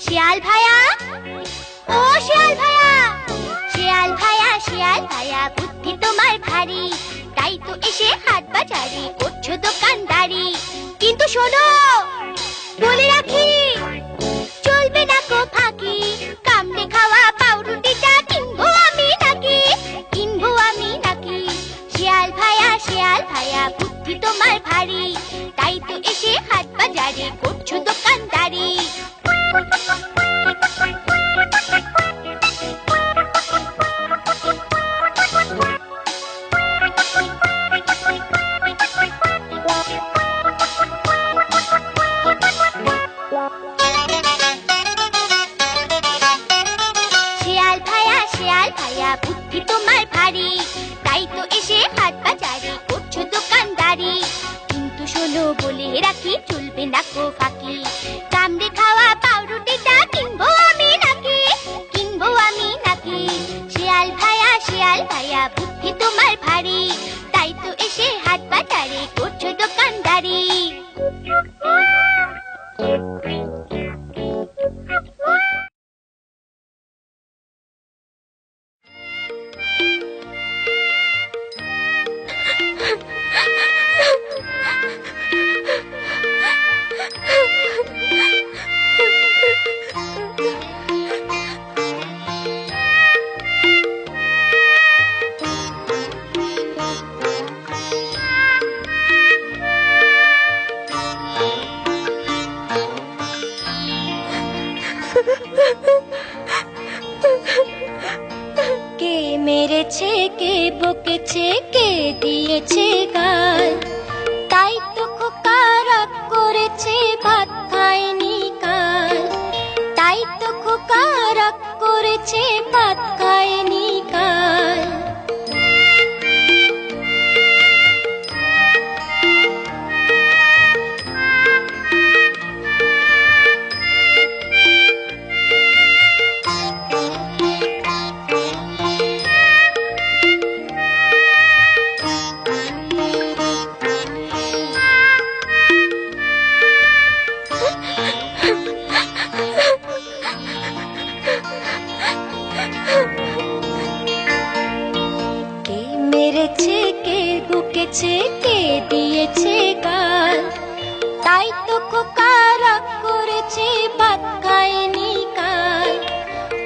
শিয়াল ভাইয়া, ও শিয়াল ভাইয়া, শিয়াল ভাইয়া, শিয়াল ভাইয়া, বুদ্ধি তোমার ভারী, তাই তো এসে হাট বাজারে করছো দোকানদারি। কিন্তু শোনো, বলে রাখি, চলবে না কো ফাঁকি, কামড়ে খাওয়া পাউরুটিটা কিনবো আমি নাকি, কিনবো আমি নাকি। শিয়াল ভাইয়া, শিয়াল ভাইয়া, বুদ্ধি তোমার ভারী, তাই তো এসে হাট বাজারে করছো দোকানদারি। শিয়াল ভাইয়া, শিয়াল ভাইয়া, বুদ্ধি তোমার ভারী, তাই তো এসে হাট বাজারে করছো দোকানদারি। কিন্তু শোনো, বলে রাখি, চলবে না কো ফাঁকি, কামড়ে খাওয়া পাউরুটিটা কিনবো আমি নাকি, কিনবো আমি নাকি। শিয়াল ভাইয়া, শিয়াল ভাইয়া, বুদ্ধি তোমার ভারী, তাই তো এসে হাট বাজারে করছো দোকানদারি। কে মেরেছে, কে বকেছে, কে দিয়েছে গাল, তাই তো খোকা রাগ করেছে, ভাত খায়নি কাল, তাই তো খোকা রাগ করেছে, ভাত খায়নি কাল। কে মেরেছে, কে বকেছে, কে দিয়েছে গাল, তাই তো খোকা রাগ করেছে, ভাত খায়নি কাল,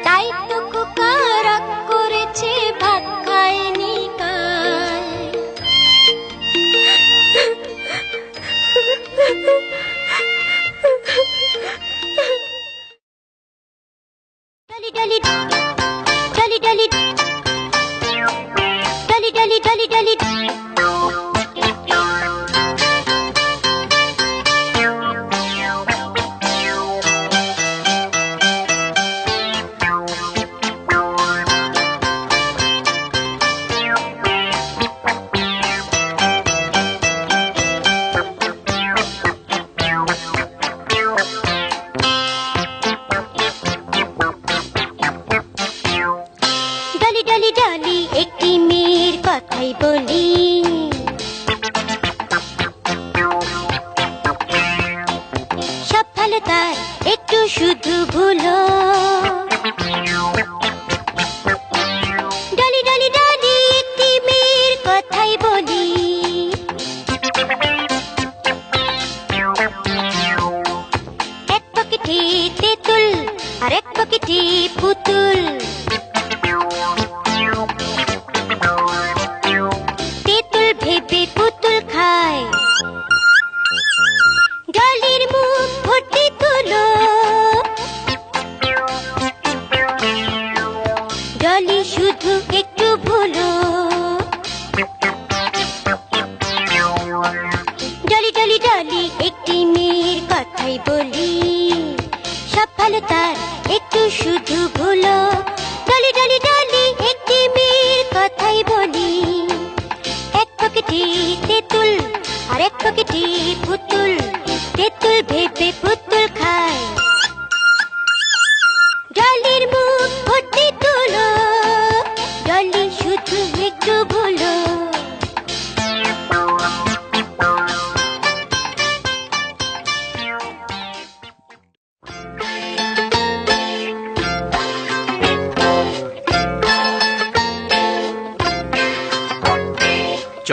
তাই তো খোকা রাগ করেছে, ভাত খায়নি কাল। ডলি ডলি ডলি ডলি ডলি ডলি ডলি ডলি। ডলি ডলি ডলি, একটি মেয়ের কথাই বলি, সব ভালো তার, একটু শুধু ভুলো। ডলি ডলি ডলি, একটি মেয়ের কথাই বলি, এক পকেটে তেঁতুল আর এক পকেটে পুতুল, তেঁতুল ভেবে পুতুল খায়, ডলির মুখ ভর্তি তুলো, ডলি শুধু একটু ভুলো। ডলি ডলি ডলি, একটি মেয়ের কথাই বলি, সব ভালো তার, একটু শুধু ভুলো। ডলি ডলি ডলি, একটি মেয়ের কথাই বলি, এক পকেটে তেঁতুল আর এক পকেটে পুতুল, তেঁতুল ভেবে পুতুল খায়, ডলির মুখ ভর্তি তুলো, ডলি শুধু একটু ভুলো।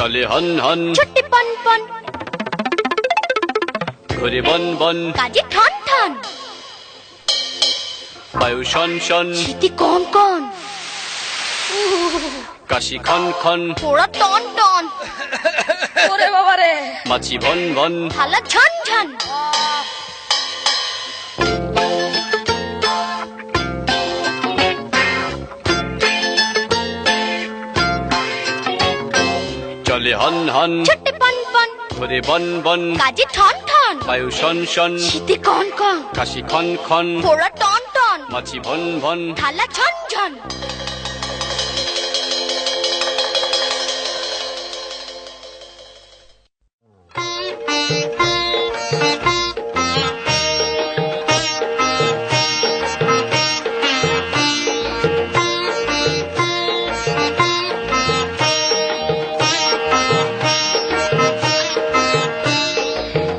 চলে হন হন ছুটে পন পন ঘুরে বন বন কাজে ঠন ঠন বায়ু শন শন শীতে কন কন কাশি খন খন পোড়া টন টন ওরে বাবা রে মাছি ভন ভন থালা ঝন ঝন চলে হন হন ছুটে পন পন ঘুরে বন বন কাজে ঠন ঠন বায়ু শন শন শীতে কন কন কাশি খন খন পোড়া টন টন মাছি ভন ভন থালা ঝন ঝন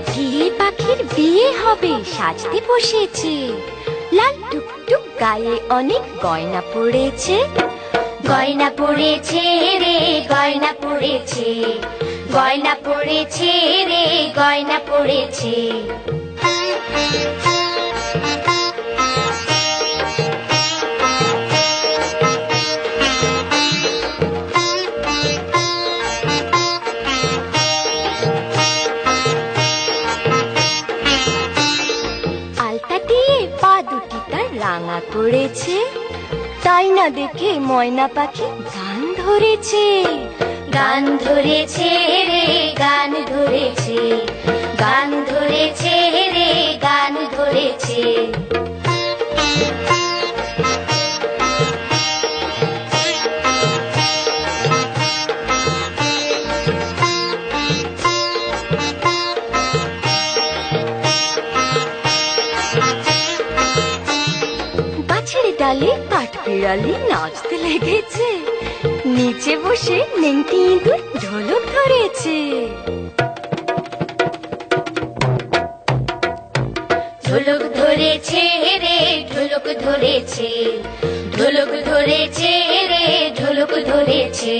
টিয়ে পাখির বিয়ে হবে সাজতে বসেছে লাল টুকটুক গায়ে অনেক গয়না পড়েছে গয়না পড়েছে রে গয়না পড়েছে গয়না পড়েছে রে গয়না পড়েছে আলতা দিয়ে পা দুটি তার রাঙা করেছে তাই না দেখে ময়না পাখি গান ধরেছে গান ধরেছে রে গান ধরেছে গান ধরেছে রে গান ধরেছে গাছের ডালে কাঠবিড়ালি নাচতে লেগেছে নিচে বসে নেংটি ইঁদুর ঢোলক ধরেছে ঢোলক ধরেছে রে ঢোলক ধরেছে ঢোলক ধরেছে রে ঢোলক ধরেছে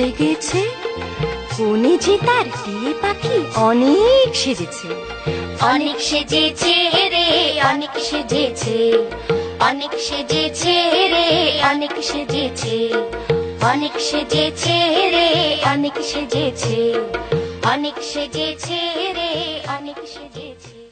লেগেছে কোনে যে তার টিয়ে পাখি অনেক সেজেছে অনেক সেজেছে রে অনেক সেজেছে অনেক সেজেছে রে অনেক সেজেছে অনেক সেজেছে রে অনেক সেজেছে অনেক সেজেছে রে অনেক সেজেছে